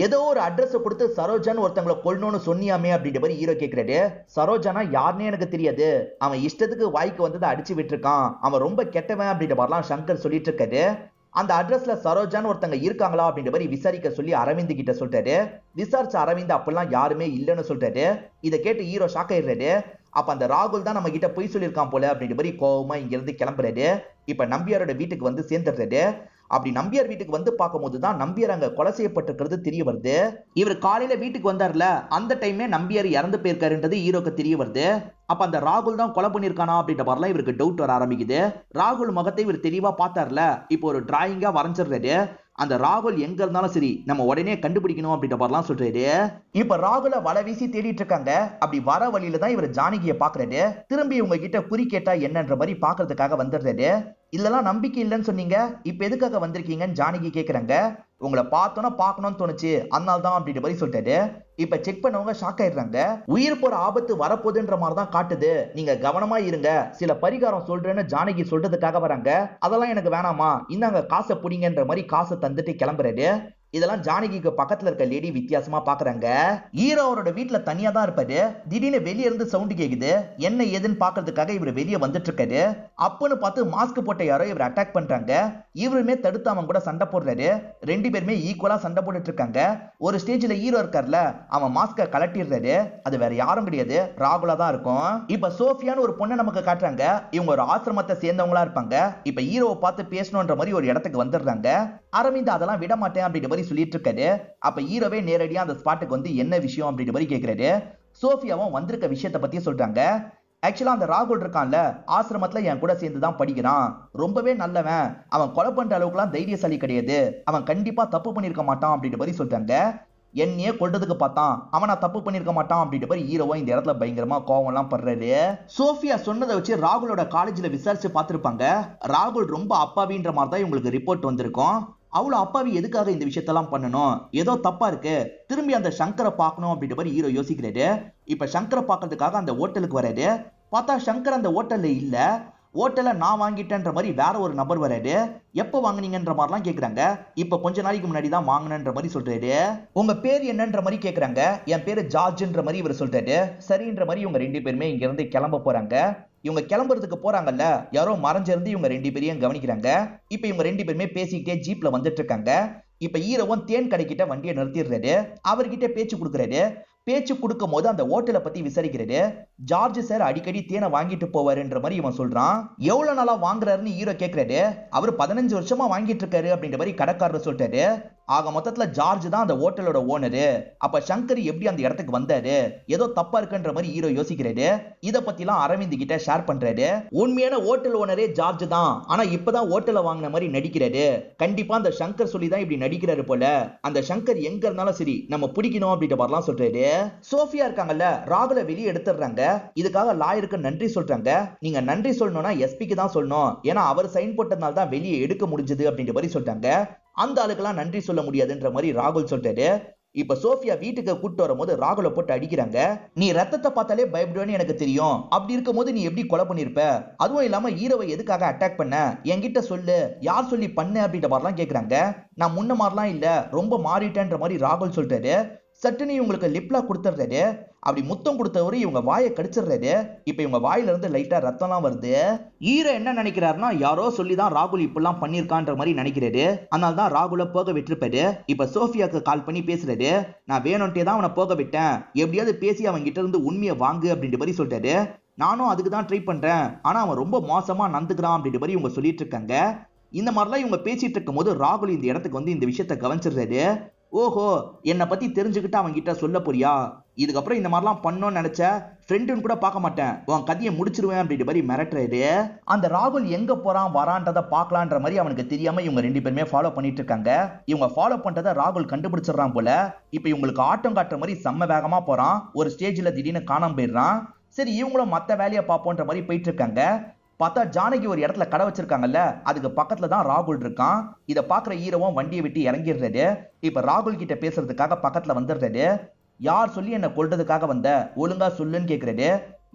ஏதோ ஒரு அட்ரஸ் கொடுத்து சரோஜான்னு ஒருத்தங்களை கொல்லணும்னு சொன்னியாமே அப்படின்ற மாதிரி ஹீரோ கேட்கிறாரு. சரோஜானா யாருன்னே எனக்கு தெரியாது, அவன் இஷ்டத்துக்கு வாய்க்கு வந்ததை அடிச்சு விட்டுருக்கான், அவன் ரொம்ப கெட்டவன் அப்படின்ற மாதிரிலாம் சங்கர் சொல்லிட்டு இருக்காரு. அந்த அட்ரஸ்ல சரோஜான்னு ஒருத்தங்க இருக்காங்களா அப்படின்ற மாதிரி விசாரிக்க சொல்லி அரவிந்த் கிட்ட சொல்றாரு. விசாரிச்ச அரவிந்த் அப்பெல்லாம் யாருமே இல்லைன்னு சொல்றாரு. இதை கேட்டு ஹீரோ ஷாக் ஆயிடுறாரு. அப்ப அந்த ராகுல் தான் நம்ம கிட்ட பொய் சொல்லியிருக்கான் போல அப்படின்ற மாதிரி கோவமா இங்க இருந்து கிளம்புறாரு. இப்ப நம்பியாரோட வீட்டுக்கு வந்து சேர்ந்துடுறாரு. அப்படி நம்பியார் வீட்டுக்கு வந்து பார்க்கும்போது தான் நம்பியார் அங்க கொலை செய்யப்பட்டிருக்கிறது தெரிய வருது. இவர் காலையில வீட்டுக்கு வந்தார்ல, அந்த டைமே நம்பியார் இறந்து போயிருக்காருன்றது ஹீரோக்கு தெரிய வருது. அப்ப அந்த ராகுல் தான் கொலை பண்ணிருக்கானா அப்படின்ற மாதிரிலாம் இவருக்கு டவுட் வர ஆரம்பிக்குது. ராகுல் முகத்தை இவர் தெளிவா பார்த்தார்ல, இப்போ ஒரு டிராயிங்கா வரைஞ்சிடுறாரு. அந்த ராகுல் எங்க இருந்தாலும் சரி நம்ம உடனே கண்டுபிடிக்கணும் அப்படின்ற மாதிரிலாம் சொல்றாரு. இப்ப ராகுல வலை வீசி தேடிட்டு இருக்காங்க. அப்படி வர வழியில தான் இவர் ஜானகியை பாக்குறாரு. திரும்பி உங்க கிட்ட குறி கேட்டா என்னன்ற மாதிரி பாக்குறதுக்காக வந்துடுறாரு. இதெல்லாம் நம்பிக்கை இல்லைன்னு சொன்னீங்க, இப்ப எதுக்காக வந்திருக்கீங்கன்னு ஜானகி கேக்குறாங்க. உங்களை பார்த்தோன்னா பார்க்கணும்னு தோணுச்சு, அதனால தான் அப்படின்ற மாதிரி சொல்லிட்டாரு. இப்ப செக் பண்ணவங்க ஷாக் ஆயிடுறாங்க. உயிர் போற ஆபத்து வரப்போகுதுன்ற மாதிரி தான் காட்டுது, நீங்க கவனமா இருங்க, சில பரிகாரம் சொல்றேன்னு ஜானகி சொல்றதுக்காக வராங்க. அதெல்லாம் எனக்கு வேணாமா, இந்தாங்க காசை புடிங்கன்ற மாதிரி காசை தந்துட்டு கிளம்புறாரு. இதெல்லாம் ஜானகிக்கு பக்கத்துல இருக்க லேடி வித்தியாசமா பாக்குறாங்க. ஹீரோ அவரோட வீட்டுல தனியா தான் இருப்பாரு. திடீர்னு வெளியே இருந்து சவுண்ட் கேக்குது. என்ன ஏதுன்னு பாக்குறதுக்காக இவர் வெளியே வந்துட்டு இருக்காரு. அப்பன்னு பார்த்து மாஸ்க் போட்ட யாரோ இவர் அட்டாக் பண்றாங்க. இவருமே தடுத்து அவன் கூட சண்டை போடுறாரு. ரெண்டு பேருமே ஈக்குவலா சண்டை போட்டுட்டு இருக்காங்க. ஒரு ஸ்டேஜ்ல ஹீரோ இருக்கார்ல, அவன் மாஸ்க கலட்டிடுறாரு. அது வேற யாரும் கிடையாது, ராகுலா தான் இருக்கும். இப்ப சோஃபியான்னு ஒரு பொண்ணை நமக்கு காட்டுறாங்க. இவங்க ஒரு ஆசிரமத்தை சேர்ந்தவங்களா இருப்பாங்க. இப்ப ஹீரோவை பார்த்து பேசணும்ன்ற மாதிரி ஒரு இடத்துக்கு வந்துடுறாங்க. அரவிந்த் அதெல்லாம் விட மாட்டேன் அப்படின்ற மாதிரி சொல்லிட்டு இருக்காரு. அப்ப ஹீரோவே நேரடியா அந்த ஸ்பாட்டுக்கு வந்து என்ன விஷயம் அப்படின்ற மாதிரி கேட்கிறாரு. சோஃபியாவும் வந்திருக்க விஷயத்தை பத்தி சொல்றாங்க. ஆக்சுவலா அந்த ராகுல் இருக்கான்ல, ஆசிரமத்துல என் கூட சேர்ந்து தான் படிக்கிறான், ரொம்பவே நல்லவன், அவன் கொலை பண்ற அளவுக்குலாம் தைரியசாலி கிடையாது, அவன் கண்டிப்பா தப்பு பண்ணிருக்க மாட்டான் அப்படின்ற மாதிரி சொல்றாங்க. என்னையே கொல்றதுக்கு பார்த்தான், அவனா தப்பு பண்ணிருக்க மாட்டான் அப்படின்ற மாதிரி ஹீரோவா இந்த இடத்துல பயங்கரமா கோவம் எல்லாம் படுறாரு. சோஃபியா சொன்னதை வச்சு ராகுலோட காலேஜ்ல விசாரிச்சு பார்த்திருப்பாங்க. ராகுல் ரொம்ப அப்பாவின்ற மாதிரி தான் இவங்களுக்கு ரிப்போர்ட் வந்திருக்கும். அவ்வளவு அப்பாவி எதுக்காக இந்த விஷயத்தெல்லாம் பண்ணணும், ஏதோ தப்பா இருக்கு, திரும்பி அந்த சங்கரை பார்க்கணும் அப்படின்ற மாதிரி ஹீரோ யோசிக்கிறாரு. இப்ப சங்கரை பார்க்கறதுக்காக அந்த ஹோட்டலுக்கு வராரு. பார்த்தா சங்கர் அந்த ஹோட்டல்ல இல்ல. ஹோட்டலை நான் வாங்கிட்டேன்ற மாதிரி வேற ஒரு நபர் வராரு. எப்ப வாங்குனீங்கன்ற மாதிரிலாம் கேக்குறாங்க. இப்ப கொஞ்ச நாளைக்கு முன்னாடி தான் வாங்கினன்ற மாதிரி சொல்றாரு. உங்க பேர் என்னன்ற மாதிரி கேக்குறாங்க. என் பேரு ஜார்ஜ்ன்ற மாதிரி இவர் சொல்றாரு. சரின்ற மாதிரி இவங்க ரெண்டு பேருமே இங்க இருந்து கிளம்ப போறாங்க. இவங்க கிளம்புறதுக்கு போறாங்கல்ல, யாரோ மறைஞ்சிருந்து இவங்க ரெண்டு பேரையும் கவனிக்கிறாங்க. இப்ப இவங்க ரெண்டு பேருமே பேசிக்கிட்டே ஜீப்ல வந்துட்டு இருக்காங்க. இப்ப ஹீரோவும் தேன் கடைக்கிட்ட வண்டியை நிறுத்திடுறாரு. அவர்கிட்ட பேச்சு கொடுக்குறாரு. பேச்சு கொடுக்கும் போது அந்த ஹோட்டலை பத்தி விசாரிக்கிறாரு. ஜார்ஜ் சார் அடிக்கடி தேனை வாங்கிட்டு போவாருன்ற மாதிரி இவன் சொல்றான். எவ்வளவு நாளா வாங்குறாருன்னு ஹீரோ கேக்குறாரு. அவர் 15 வருஷமா வாங்கிட்டு இருக்காரு அப்படின்ற மாதிரி கடைக்காரர் சொல்லிட்டாரு. ஆக மொத்தத்துல ஜார்ஜ் தான் அந்த ஹோட்டலோட ஓனரு. அப்ப சங்கர் எப்படி அந்த இடத்துக்கு வந்தாரு, ஏதோ தப்பா இருக்குன்ற மாதிரி ஹீரோ யோசிக்கிறாரு. இத பத்திலாம் அரவிந்த் கிட்ட ஷேர் பண்றாரு. உண்மையான ஹோட்டல் ஓனரே ஜார்ஜ் தான், ஆனா இப்பதான் ஹோட்டலை வாங்கின மாதிரி நடிக்கிறாரு. கண்டிப்பா அந்த சங்கர் சொல்லி தான் இப்படி நடிக்கிறாரு போல. அந்த சங்கர் எங்க இருந்தாலும் சரி நம்ம பிடிக்கணும் அப்படின்ற மாதிரிலாம் சொல்றாரு. சோஃபியா இருக்காங்கல்ல, ராகுல வெளியே எடுத்துடுறாங்க. இதுக்காக லாயருக்கு நன்றி சொல்றாங்க. நீங்க நன்றி சொல்லணும்னா எஸ்பிக்கு தான் சொல்லணும், ஏன்னா அவர் சைன் போட்டதுனால தான் வெளியே எடுக்க முடிஞ்சது அப்படின்ற மாதிரி சொல்றாங்க. அந்த ஆளுக்கெல்லாம் நன்றி சொல்ல முடியாதுன்ற மாதிரி ராகுல் சொல்றாரு. இப்ப சோஃபியா வீட்டுக்கு கூட்டு வரும்போது ராகுல போட்டு அடிக்கிறாங்க. நீ ரத்தத்தை பார்த்தாலே பயப்படுவேன்னு எனக்கு தெரியும், அப்படி இருக்கும் போது நீ எப்படி கொலை பண்ணிருப்ப, அதுவும் இல்லாம ஹீரோவை எதுக்காக அட்டாக் பண்ண, என்கிட்ட சொல்லு, யார் சொல்லி பண்ண அப்படின்ற மாதிரிலாம் கேக்குறாங்க. நான் முன்ன மாதிரிலாம் இல்ல, ரொம்ப மாறிட்டேன்ற மாதிரி ராகுல் சொல்றாரு. சட்டுன்னு இவங்களுக்கு லிப்லா கொடுத்துறாரு. அப்படி முத்தம் கொடுத்தவரு இவங்க வாயை கடிச்சிடுறாரு. இப்ப இவங்க வாயில இருந்து லைட்டா ரத்தம்லாம் வருது. ஹீரோ என்ன நினைக்கிறாருன்னா, யாரோ சொல்லிதான் ராகுல் இப்பெல்லாம் பண்ணிருக்கான்ற மாதிரி நினைக்கிறாரு. அதனால தான் ராகுல போக விட்டுருப்பாரு. இப்ப சோஃபியாக்கு கால் பண்ணி பேசுறாரு. நான் வேணும்ட்டே தான் அவனை போக விட்டேன், எப்படியாவது பேசி அவன் கிட்ட இருந்து உண்மையை வாங்கு அப்படின்ற மாதிரி சொல்றாரு. நானும் அதுக்கு தான் ட்ரை பண்றேன், ஆனா அவன் ரொம்ப மோசமா நடந்துக்கிறான் அப்படின்ற மாதிரி இவங்க சொல்லிட்டு இருக்காங்க. இந்த மாதிரிலாம் இவங்க பேசிட்டு இருக்கும் போது ராகுல் இந்த இடத்துக்கு வந்து இந்த விஷயத்த கவனிச்சிடுறாரு. ஓஹோ, என்னை பத்தி தெரிஞ்சுக்கிட்டு அவங்க கிட்ட சொல்ல போறியா, இதுக்கப்புறம் இந்த மாதிரிலாம் பண்ணோன்னு நினைச்ச ஃப்ரெண்டுன்னு கூட பார்க்க மாட்டேன், உன் கதையை முடிச்சிருவேன் அப்படின்ற மாதிரி மிரட்டுறாரு. அந்த ராகுல் எங்க போறான் வரான்றதை பார்க்கலான்ற மாதிரி அவனுக்கு தெரியாம இவங்க 2 பேருமே ஃபாலோ பண்ணிட்டு இருக்காங்க. இவங்க ஃபாலோ பண்றதை ராகுல் கண்டுபிடிச்சிடறான் போல. இப்ப இவங்களுக்கு ஆட்டம் காட்டுற மாதிரி செம்ம வேகமா போறான். ஒரு ஸ்டேஜ்ல திடீர்னு காணாம போயிடுறான். சரி, இவங்களும் மத்த வேலையை பார்ப்போன்ற மாதிரி போயிட்டு இருக்காங்க. பார்த்தா ஜானகி ஒரு இடத்துல கடை வச்சிருக்காங்கல்ல, அதுக்கு பக்கத்துல தான் ராகுல் இருக்கான். இத பாக்குற ஹீரோவும் வண்டியை விட்டு இறங்கிடுறாரு. இப்ப ராகுல் கிட்ட பேசுறதுக்காக பக்கத்துல வந்துடுறாரு. யார் சொல்லி என்ன கொல்றதுக்காக வந்த, ஒழுங்கா சொல்லுன்னு கேக்குறாரு.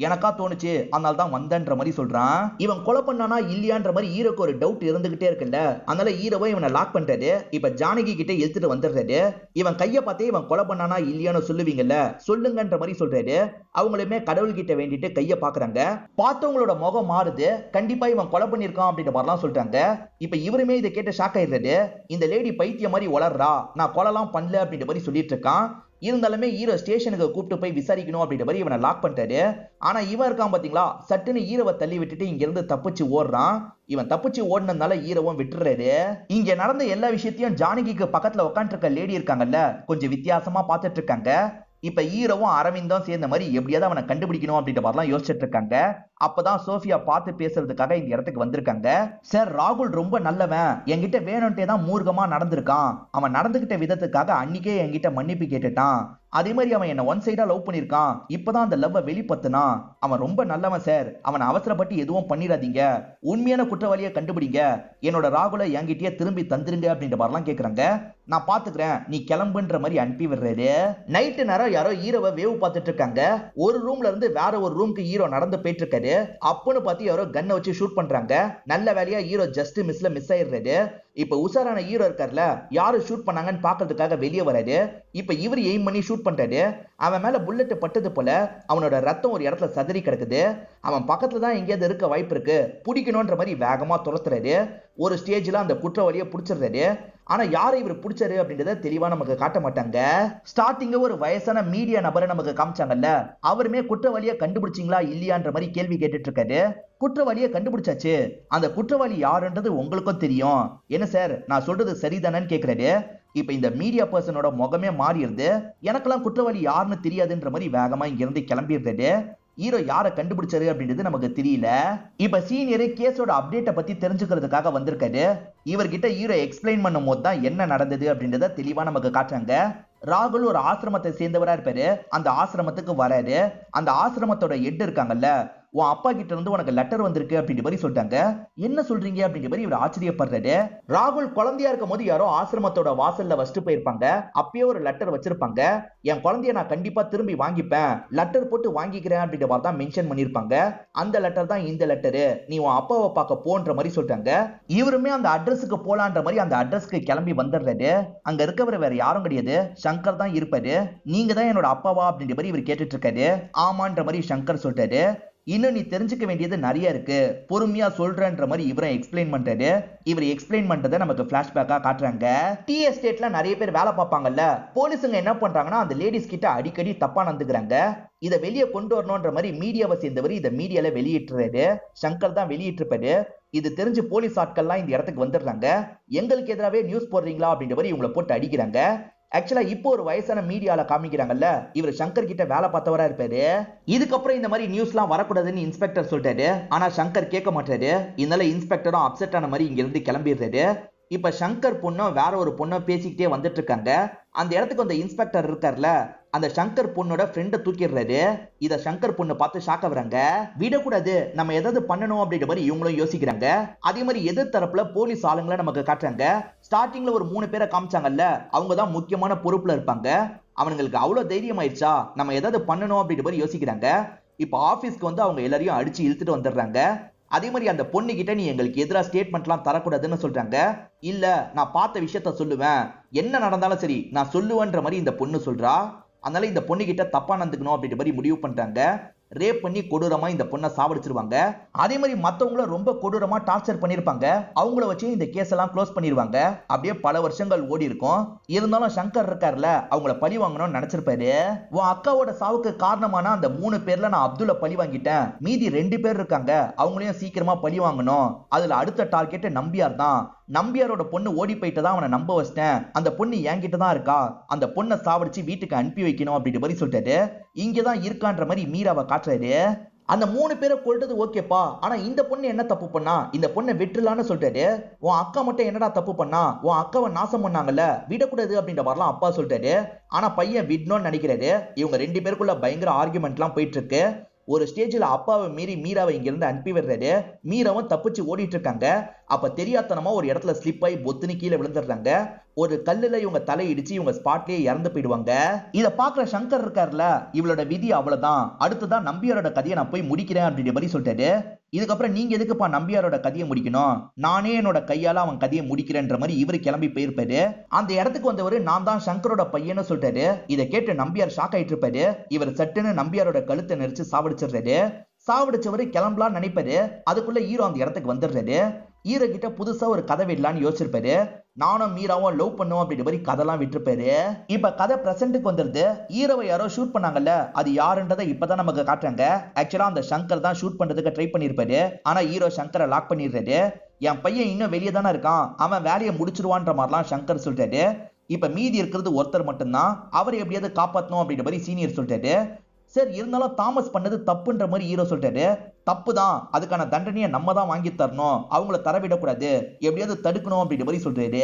எனக்கா தோணுச்சு, அதனால தான் வந்தன்ற மாதிரி சொல்றான். இவன் கொலை பண்ணானா இல்லையான்ற மாதிரி ஹீரோக்கு ஒரு டவுட் இருந்துகிட்டே இருக்குல்ல, அதனால ஹீரோவை இவனை லாக் பண்றாரு. இப்ப ஜானகி கிட்ட எடுத்துட்டு வந்துடுறாரு. இவன் கைய பார்த்தே இவன் கொலை பண்ணானா இல்லையான்னு சொல்லுவீங்கல்ல, சொல்லுங்கன்ற மாதிரி சொல்றாரு. அவங்களுமே கடவுள் கிட்ட வேண்டிட்டு கைய பாக்குறாங்க. பார்த்தவங்களோட முகம் மாறுது. கண்டிப்பா இவன் கொலை பண்ணிருக்கான் அப்படின்ற மாதிரிலாம் சொல்றாங்க. இப்ப இவருமே இதை கேட்டு ஷாக் ஆயிடுறாரு. இந்த லேடி பைத்திய மாதிரி வளர்றா, நான் கொலைலாம் பண்ணல அப்படின்ற மாதிரி சொல்லிட்டு இருக்கான். இருந்தாலுமே ஹீரோ ஸ்டேஷனுக்கு கூப்பிட்டு போய் விசாரிக்கணும் அப்படின்ற மாதிரி இவனை லாக் பண்ணிட்டாரு. ஆனா இவன் இருக்கான் பாத்தீங்களா, சட்டுன்னு ஹீரோவை தள்ளி விட்டுட்டு இங்க இருந்து தப்பிச்சு ஓடுறான். இவன் தப்பிச்சு ஓடினதுனால ஹீரோவும் விட்டுறாரு. இங்க நடந்த எல்லா விஷயத்தையும் ஜானகிக்கு பக்கத்துல உட்காந்து இருக்க லேடி இருக்காங்கல்ல, கொஞ்சம் வித்தியாசமா பாத்துட்டு இருக்காங்க. இப்ப ஹீரோவும் அரவிந்தும் சேர்ந்த மாதிரி எப்படியாவது அவனை கண்டுபிடிக்கணும் அப்படின்ற மாதிரிலாம் யோசிச்சுட்டு இருக்காங்க. அப்பதான் சோஃபியா பார்த்து பேசுறதுக்காக இந்த இடத்துக்கு வந்திருக்காங்க. சார், ராகுல் ரொம்ப நல்லவன், என்கிட்ட வேணும்ட்டே தான் மூர்க்கமா நடந்திருக்கான். அவன் நடந்துகிட்ட விதத்துக்காக அன்னைக்கே என்கிட்ட மன்னிப்பு கேட்டுட்டான். அதே மாதிரி அவன் என்ன ஒன் சைடா லவ் பண்ணிருக்கான், இப்பதான் அந்த லவ்வை வெளிப்படுத்தினா. அவன் ரொம்ப நல்லவன் சார், அவனை அவசரப்பட்டு எதுவும் பண்ணிடாதீங்க, உண்மையான குற்றவாளியை கண்டுபிடிங்க, என்னோட ராகுலை என்கிட்டயே திரும்பி தந்துருங்க அப்படின்ற மாதிரிலாம் கேக்குறாங்க. நான் பாத்துக்கிறேன், நீ கிளம்புன்ற மாதிரி அனுப்பி விடுறாரு. நைட்டு நேரம் யாரோ ஹீரோவை வேவ் பார்த்துட்டு இருக்காங்க. ஒரு ரூம்ல இருந்து வேற ஒரு ரூமுக்கு ஹீரோ நடந்து போயிட்டு இருக்காரு. அப்பன்னு பார்த்து யாரோ கன்னை வச்சு ஷூட் பண்றாங்க. நல்ல வேலையா ஹீரோ ஜஸ்ட் மிஸ்ல மிஸ் ஆயிடுறாரு. இப்ப உசாரான ஹீரோ இருக்கார்ல, யாரு ஷூட் பண்ணாங்கன்னு பாக்குறதுக்காக வெளியே வராரு. இப்ப இவர் எய்ம் பண்ணி ஷூட் பண்றாரு. அவன் மேல புல்லட் பட்டது போல அவனோட ரத்தம் ஒரு இடத்துல சதறி கிடக்குது. அவன் பக்கத்துல தான் எங்கேயாவது இருக்க வாய்ப்பு இருக்கு, பிடிக்கணும்ன்ற மாதிரி வேகமா துரத்துறாரு. ஒரு ஸ்டேஜ்ல அந்த குற்றவாளியை பிடிச்சிடுறாரு. ஆனா யாரை இவர் பிடிச்சாரு அப்படின்றத தெளிவா நமக்கு காட்ட மாட்டாங்க. ஸ்டார்டிங்க ஒரு வயசான மீடியா நபரை நமக்கு காமிச்சாங்கல்ல, அவருமே குற்றவாளியை கண்டுபிடிச்சிங்களா இல்லையான்ற மாதிரி கேள்வி கேட்டுட்டு இருக்காரு. குற்றவாளியை கண்டுபிடிச்சாச்சு, அந்த குற்றவாளி யாருன்றது உங்களுக்கும் தெரியும், என்ன சார் நான் சொல்றது சரிதானன்னு கேக்குறாரு. இப்ப இந்த மீடியா பர்சனோட முகமே மாறிடுது. எனக்கெல்லாம் குற்றவாளி யாருன்னு தெரியாதுன்ற மாதிரி வேகமா இங்க இருந்து கிளம்பிடுறாரு. ஹீரோ யாரை கண்டுபிடிச்சாரு அப்படின்றது நமக்கு தெரியல. இப்ப சீனியர் கேஸோட அப்டேட்டை பத்தி தெரிஞ்சுக்கிறதுக்காக வந்திருக்காரு. இவர்கிட்ட ஹீரோ எக்ஸ்பிளைன் பண்ணும் போது தான் என்ன நடந்தது அப்படின்றத தெளிவா நமக்கு காட்டுறாங்க. ராகுல் ஒரு ஆசிரமத்தை சேர்ந்தவரா இருப்பாரு. அந்த ஆசிரமத்துக்கு வராரு. அந்த ஆசிரமத்தோட ஹெட் இருக்காங்கல்ல, உன் அப்பா கிட்ட இருந்து உனக்கு லெட்டர் வந்திருக்கு அப்படின்ற மாதிரி சொல்லிட்டாங்க. என்ன சொல்றீங்க அப்படின்ற மாதிரி இவர் ஆச்சரியப்படுறாரு. ராகுல் குழந்தையா இருக்கும் போது யாரோ ஆசிரமத்தோட வாசல்ல வச்சுட்டு போயிருப்பாங்க. அப்பயே ஒரு லெட்டர் வச்சிருப்பாங்க. என் குழந்தைய நான் கண்டிப்பா திரும்பி வாங்கிப்பேன், லெட்டர் போட்டு வாங்கிக்கிறேன் அப்படின்ற மாதிரி தான் மென்ஷன் பண்ணிருப்பாங்க. அந்த லெட்டர் தான் இந்த லெட்டரு, நீ உன் அப்பாவை பார்க்க போன்ற மாதிரி சொல்லிட்டாங்க. இவருமே அந்த அட்ரஸுக்கு போலான்ற மாதிரி அந்த அட்ரஸ்க்கு கிளம்பி வந்துடுறாரு. அங்க இருக்கவர் வேற யாரும் கிடையாது, சங்கர் தான் இருப்பாரு. நீங்க தான் என்னோட அப்பாவா அப்படின்ற மாதிரி இவர் கேட்டுட்டு இருக்காரு. ஆமான்ற மாதிரி சங்கர் சொல்லிட்டாரு. இன்னும் நீ தெரிஞ்சுக்க வேண்டியது நிறைய இருக்கு, பொறுமையா சொல்றன்ற மாதிரி இவரை எக்ஸ்பிளைன் பண்றாரு. இவர் எக்ஸ்பிளைன் பண்றதை நமக்கு பிளாஷ்பேக்கா காட்டுறாங்க. டீ எஸ்டேட்ல நிறைய பேர் வேலை பார்ப்பாங்கல்ல, போலீஸுங்க என்ன பண்றாங்கன்னா அந்த லேடிஸ் கிட்ட அடிக்கடி தப்பா நடந்துக்கிறாங்க. இதை வெளியே கொண்டு வரணும்ன்ற மாதிரி மீடியாவை சேர்ந்தவர் இதை மீடியால வெளியிட்டுறாரு. சங்கர் தான் வெளியிட்டிருப்பாரு. இது தெரிஞ்சு போலீஸ் ஆட்கள்லாம் இந்த இடத்துக்கு வந்துடுறாங்க. எங்களுக்கு எதிராகவே நியூஸ் போடுறீங்களா அப்படின்ற மாதிரி இவங்களை போட்டு அடிக்கிறாங்க. ஆக்சுவலா இப்போ ஒரு வயசான மீடியால காமிக்கிறாங்கல்ல, இவர் சங்கர் கிட்ட வேலை பார்த்தவரா இருப்பாரு. இதுக்கப்புறம் இந்த மாதிரி நியூஸ்லாம் வரக்கூடாதுன்னு இன்ஸ்பெக்டர் சொல்லிட்டாரு. ஆனா சங்கர் கேட்க மாட்டாரு. இதனால இன்ஸ்பெக்டரும் அப்செட் ஆன மாதிரி இங்க இருந்து கிளம்பிடுறாரு. இப்ப சங்கர் பொண்ணும் வேற ஒரு பொண்ணும் பேசிக்கிட்டே வந்துட்டு இருக்காங்க. அந்த இடத்துக்கு அந்த இன்ஸ்பெக்டர் இருக்கார்ல, அந்த சங்கர் பொண்ணோட ஃப்ரெண்டை தூக்கிடுறாரு. இத சங்கர் பொண்ணு பார்த்து ஷாக் ஆகுறாங்க. விடக்கூடாது, நம்ம ஏதாவது பண்ணணும் அப்படின்ற மாதிரி இவங்களும் யோசிக்கிறாங்க. அதே மாதிரி எதிர் தரப்புல போலீஸ் ஆளுங்களை நமக்கு காட்டுறாங்க. ஸ்டார்டிங்ல ஒரு 3 பேரை காமிச்சாங்கல்ல, அவங்க தான் முக்கியமான பொறுப்புல இருப்பாங்க. அவங்களுக்கு அவ்வளவு தைரியம் ஆயிடுச்சா, நம்ம ஏதாவது பண்ணணும் அப்படின்ற மாதிரி யோசிக்கிறாங்க. இப்ப ஆபீஸ்க்கு வந்து அவங்க எல்லாரையும் அடிச்சு இழுத்துட்டு வந்துடுறாங்க. அதே மாதிரி அந்த பொண்ணு கிட்ட நீ எங்களுக்கு எதிராக ஸ்டேட்மெண்ட்லாம் தரக்கூடாதுன்னு சொல்றாங்க. இல்ல, நான் பார்த்த விஷயத்த சொல்லுவேன், என்ன நடந்தாலும் சரி நான் சொல்லுவேன்ற மாதிரி இந்த பொண்ணு சொல்றா. அதனால இந்த பொண்ணு கிட்ட தப்பா நடந்துக்கணும் அப்படின்ற மாதிரி முடிவு பண்றாங்க. ரேப் பண்ணி கொடூரமா இந்த பொண்ணை சாவடிச்சிருவாங்க. அதே மாதிரி மத்தவங்கள ரொம்ப கொடூரமா டார்ச்சர் பண்ணிருப்பாங்க. அவங்கள வச்சு இந்த கேஸ் எல்லாம் க்ளோஸ் பண்ணிருவாங்க. அப்படியே பல வருஷங்கள் ஓடி இருக்கும். இருந்தாலும் சங்கர் இருக்கார்ல, அவங்கள பழி வாங்கணும்னு நினைச்சிருப்பாரு. உன் அக்காவோட சாவுக்கு காரணமான அந்த 3 பேர்ல நான் அப்துல்ல பழி வாங்கிட்டேன், மீதி 2 பேர் இருக்காங்க, அவங்களையும் சீக்கிரமா பழி வாங்கணும். அதுல அடுத்த டார்கெட் நம்பியார் தான். நம்பியாரோட பொண்ணு ஓடி போயிட்டு தான் அவனை நம்ப வச்சிட்டேன். அந்த பொண்ணு என்கிட்ட தான் இருக்கா, அந்த பொண்ணை சாவடிச்சு வீட்டுக்கு அனுப்பி வைக்கணும் அப்படின்ற மாதிரி சொல்லிட்டாரு. இங்கதான் இருக்கான்ற மாதிரி மீராவை காட்டுறாரு. அந்த 3 பேரை கொல்றது ஓகேப்பா, ஆனா இந்த பொண்ணு என்ன தப்பு பண்ணா, இந்த பொண்ணை விட்டுலான்னு சொல்லிட்டாரு. உன் அக்கா மட்டும் என்னடா தப்பு பண்ணா, உன் அக்காவை நாசம் பண்ணாங்கல்ல, விடக்கூடாது அப்படின்ற மாதிரிலாம் அப்பா சொல்லிட்டாரு. ஆனா பையன் விடணும்னு நினைக்கிறாரு. இவங்க 2 பேருக்குள்ள பயங்கர ஆர்குமெண்ட் எல்லாம் போயிட்டு இருக்கு. ஒரு ஸ்டேஜ்ல அப்பாவை மீறி மீராவை இங்க இருந்து அனுப்பி விடுறாரு. மீராவும் தப்பிச்சு ஓடிட்டு இருக்காங்க. அப்ப தெரியாதனமா ஒரு இடத்துல ஸ்லிப் ஆகி பொத்துன்னு கீழே விழுந்துடுறாங்க. ஒரு கல்லுல இவங்க தலை இடிச்சு இவங்க ஸ்பாட்லயே இறந்து போயிடுவாங்க. இத பாக்குற சங்கர் இருக்காருல, இவளோட விதி அவ்வளவுதான், அடுத்துதான் நம்பியாரோட கதையை நான் போய் முடிக்கிறேன் அப்படின்ற மாதிரி சொல்லிட்டாரு. இதுக்கப்புறம் நீங்க எதுக்குப்பா நம்பியாரோட கதையை முடிக்கணும், நானே என்னோட கையால அவன் கதையை முடிக்கிறேன்ற மாதிரி இவரு கிளம்பி போயிருப்பாரு. அந்த இடத்துக்கு வந்தவரு நான் தான் சங்கரோட பையன்னு சொல்லிட்டாரு. இதை கேட்டு நம்பியார் ஷாக் ஆயிட்டு இருப்பாரு. இவர் சட்டுன்னு நம்பியாரோட கழுத்தை நெரிச்சு சாவடிச்சிடுறாரு. சாவடிச்சவரு கிளம்பலாம் நினைப்பாரு. அதுக்குள்ள ஹீரோ அந்த இடத்துக்கு வந்துடுறாரு. ஹீரோ கிட்ட புதுசா ஒரு கதை விடலான்னு யோசிச்சிருப்பாரு. நானும் மீராவும் லவ் பண்ணுவோம் அப்படின்ற மாதிரி கதைலாம் விட்டுருப்பாரு. இப்ப கதை பிரசன்ட்டுக்கு வந்துருது. ஹீரோவை யாரோ ஷூட் பண்ணாங்கல்ல, அது யாருன்றதை இப்பதான் நமக்கு காட்டுறாங்க. ஆக்சுவலா அந்த சங்கர் தான் ஷூட் பண்றதுக்கு ட்ரை பண்ணிருப்பாரு. ஆனா ஹீரோ சங்கரை லாக் பண்ணிடுறாரு. என் பையன் இன்னும் வெளியே தானே இருக்கான், அவன் வேலையை முடிச்சிருவான்ற மாதிரிலாம் சங்கர் சொல்லிட்டாரு. இப்ப மீதி இருக்கிறது ஒருத்தர் மட்டும்தான், அவரை எப்படியாவது காப்பாற்றணும் அப்படின்ற மாதிரி சீனியர் சொல்லிட்டாரு. சரி, இருந்தாலும் தாமஸ் பண்ணது தப்புன்ற மாதிரி ஹீரோ சொல்லிட்டாரு. தப்பு தான், அதுக்கான தண்டனையை நம்ம தான் வாங்கி தரணும், அவங்கள தரவிடக்கூடாது, எப்படியாவது தடுக்கணும் அப்படின்ற மாதிரி சொல்றாரு.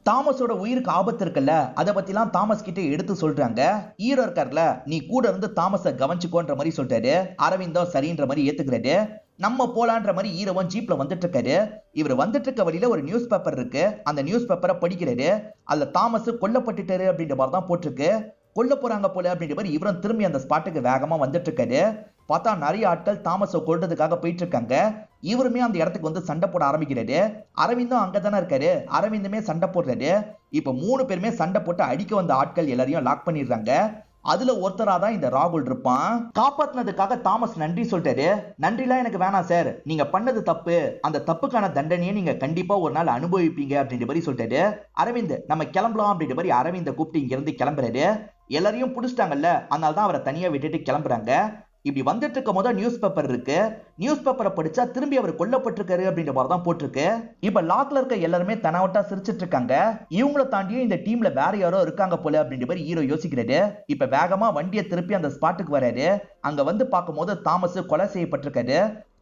தாமஸோட உயிருக்கு ஆபத்து இருக்குல்ல, அதை பத்திலாம் தாமஸ் கிட்ட எடுத்து சொல்றாங்க. ஹீரோ இருக்கார்ல, நீ கூட இருந்து தாமஸை கவனிச்சுக்கோன்ற மாதிரி சொல்றாரு. அரவிந்தோ சரின்ற மாதிரி ஏத்துக்கிறாரு. நம்ம போலான்ற மாதிரி ஹீரோவும் ஜீப்ல வந்துட்டு இருக்காரு. இவர் வந்துட்டு இருக்க வழியில ஒரு நியூஸ் பேப்பர் இருக்கு. அந்த நியூஸ் பேப்பரை படிக்கிறாரு. அதுல தாமஸ் கொல்லப்பட்டுட்டாரு அப்படின்ற மாதிரி தான் போட்டிருக்கு. கொல்ல போறாங்க போல அப்படின்ற மாதிரி இவரும் திரும்பி அந்த ஸ்பாட்டுக்கு வேகமா வந்துட்டு இருக்காரு. பார்த்தா நிறைய ஆட்கள் தாமஸை கொல்றதுக்காக போயிட்டு இருக்காங்க. இவருமே அந்த இடத்துக்கு வந்து சண்டை போட ஆரம்பிக்கிறாரு. அரவிந்தும் அங்கதானே இருக்காரு. அரவிந்துமே சண்டை போடுறாரு. இப்ப 3 பேருமே சண்டை போட்டு அடிக்க வந்த ஆட்கள் எல்லாரையும் லாக் பண்ணிடுறாங்க. அதுல ஒருத்தரா தான் இந்த ராகுல் இருப்பான். காப்பாத்தினதுக்காக தாமஸ் நன்றி சொல்லிட்டாரு. நன்றிலாம் எனக்கு வேணாம் சார், நீங்க பண்ணது தப்பு, அந்த தப்புக்கான தண்டனையை நீங்க கண்டிப்பா ஒரு நாள் அனுபவிப்பீங்க அப்படின்ற மாதிரி சொல்லிட்டாரு. அரவிந்த் நம்ம கிளம்பலாம் அப்படின்ற மாதிரி அரவிந்த கூப்பிட்டு இங்க இருந்து கிளம்புறாரு. எல்லாரையும் புடிச்சிட்டாங்கல்ல, அதனால தான் அவரை தனியா விட்டுட்டு கிளம்புறாங்க. இப்படி வந்துட்டு இருக்கும் போது நியூஸ் பேப்பர் இருக்கு. நியூஸ் பேப்பரை படிச்சா திரும்பி அவர் கொல்லப்பட்டிருக்காரு அப்படின்ற மாதிரி தான் போட்டிருக்கு. இப்ப லாக்ல இருக்க எல்லாருமே தனவட்டா சிரிச்சிட்டு இருக்காங்க. இவங்களை தாண்டியும் இந்த டீம்ல வேற யாரோ இருக்காங்க போல அப்படின்ற மாதிரி ஹீரோ யோசிக்கிறாரு. இப்ப வேகமா வண்டியை திருப்பி அந்த ஸ்பாட்டுக்கு வராரு. அங்க வந்து பார்க்கும் போது தாமஸ் கொலை செய்யப்பட்டிருக்காரு.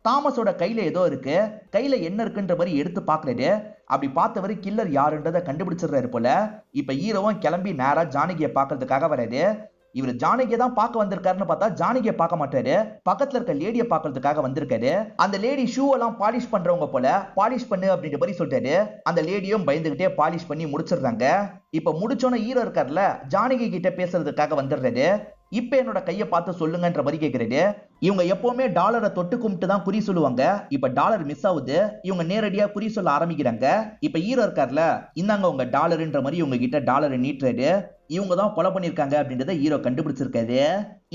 தாமஸோட கையில ஏதோ இருக்கு. கையில என்ன இருக்குன்ற மாதிரி எடுத்து பாக்குறாரு. அப்படி பார்த்தவரு கில்லர் யாருன்றதை கண்டுபிடிச்சிடுறாரு போல. இப்ப ஹீரோவும் கிளம்பி நேரா ஜானகியை பாக்குறதுக்காக வராரு. இவர் ஜானகியை தான் பார்க்க வந்திருக்காருன்னு பார்த்தா ஜானகியை பார்க்க மாட்டாரு. பக்கத்துல இருக்க லேடியை பார்க்கறதுக்காக வந்திருக்காரு. அந்த லேடி ஷூ எல்லாம் பாலிஷ் பண்றவங்க போல, பாலிஷ் பண்ணு அப்படின்ற மாதிரி சொல்லிட்டாரு. அந்த லேடியும் பயந்துகிட்டே பாலிஷ் பண்ணி முடிச்சிடுறாங்க. இப்ப முடிச்சோன ஹீரோ இருக்காருல, ஜானகி கிட்ட பேசுறதுக்காக வந்துடுறாரு. இப்ப என்னோட கையை பார்த்து சொல்லுங்கன்ற மாதிரி கேட்கிறாரு. இவங்க எப்பவுமே டாலரை தொட்டு கும்பிட்டு தான் குறி சொல்லுவாங்க. இப்ப டாலர் மிஸ் ஆகுது. இவங்க நேரடியா குறி சொல்ல ஆரம்பிக்கிறாங்க. இப்ப ஹீரோ இருக்காருல, இந்தாங்க உங்க டாலர்ன்ற மாதிரி இவங்க கிட்ட டாலரை நீட்டுறாரு. இவங்க தான் கொலை பண்ணிருக்காங்க அப்படின்றத ஹீரோ கண்டுபிடிச்சிருக்காரு.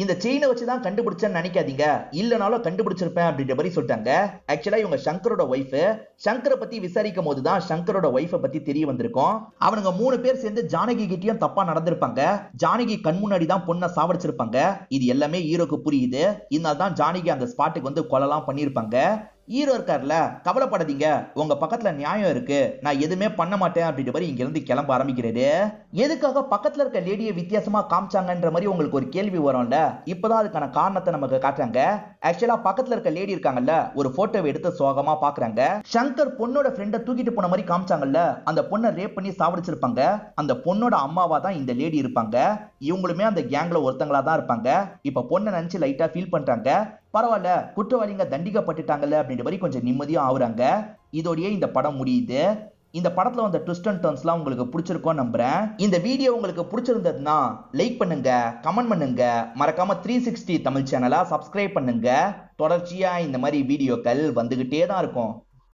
இந்த செயினை வச்சுதான் கண்டுபிடிச்சேன்னு நினைக்காதீங்க, இல்லனாலும் கண்டுபிடிச்சிருப்பேன் அப்படின்ற மாதிரி சொல்லிட்டாங்க. ஆக்சுவலா இவங்க சங்கரோட ஒய்ஃப். சங்கரை பத்தி விசாரிக்கும் போதுதான் சங்கரோட ஒய்ஃபை பத்தி தெரிய வந்திருக்கும். அவனுங்க 3 பேர் சேர்ந்து ஜானகி கிட்டயும் தப்பா நடந்திருப்பாங்க. ஜானகி கண் முன்னாடி தான் பொண்ணை சாவடிச்சிருப்பாங்க. இது எல்லாமே ஹீரோக்கு புரியுது. இதனால தான் ஜானகி அந்த ஸ்பாட்டுக்கு வந்து கொலைலாம் பண்ணிருப்பாங்க. ஹீரோ இருக்கார்ல, கவலைப்படாதீங்க, உங்க பக்கத்துல நியாயம் இருக்கு, நான் எதுவுமே பண்ண மாட்டேன் அப்படின்ற மாதிரி இங்க இருந்து கிளம்ப ஆரம்பிக்கிறாரு. எதுக்காக பக்கத்துல இருக்க லேடியை வித்தியாசமா காமிச்சாங்கன்ற மாதிரி உங்களுக்கு ஒரு கேள்வி வரும்ல. இப்பதான் அதுக்கான காரணத்தை நமக்கு காட்டுறாங்க. ஆக்சுவலா பக்கத்துல இருக்க லேடி இருக்காங்கல்ல, ஒரு போட்டோவை எடுத்து சோகமா பாக்குறாங்க. சங்கர் பொண்ணோட ஃப்ரெண்டை தூக்கிட்டு போன மாதிரி காமிச்சாங்கல்ல, அந்த பொண்ணை ரேப் பண்ணி சாவடிச்சிருப்பாங்க. அந்த பொண்ணோட அம்மாவா தான் இந்த லேடி இருப்பாங்க. இவங்களுமே அந்த கேங்ல ஒருத்தங்களா தான் இருப்பாங்க. இப்ப பொண்ணை நினைச்சு லைட்டா ஃபீல் பண்றாங்க. பரவாயில்ல, குற்றவாளிங்க தண்டிக்கப்பட்டுட்டாங்கல்ல அப்படின்ற மாதிரி கொஞ்சம் நிம்மதியா ஆகுறாங்க. இதோடயே இந்த படம் முடியுது. இந்த படத்துல வந்த ட்விஸ்ட் அண்ட் டர்ன்ஸ்லாம் உங்களுக்கு பிடிச்சிருக்கும் நம்புறேன். இந்த வீடியோ உங்களுக்கு பிடிச்சிருந்ததுன்னா லைக் பண்ணுங்க, கமெண்ட் பண்ணுங்க, மறக்காம 360 தமிழ் சேனலை சப்ஸ்கிரைப் பண்ணுங்க. தொடர்ச்சியா இந்த மாதிரி வீடியோக்கள் வந்துகிட்டே தான் இருக்கும்.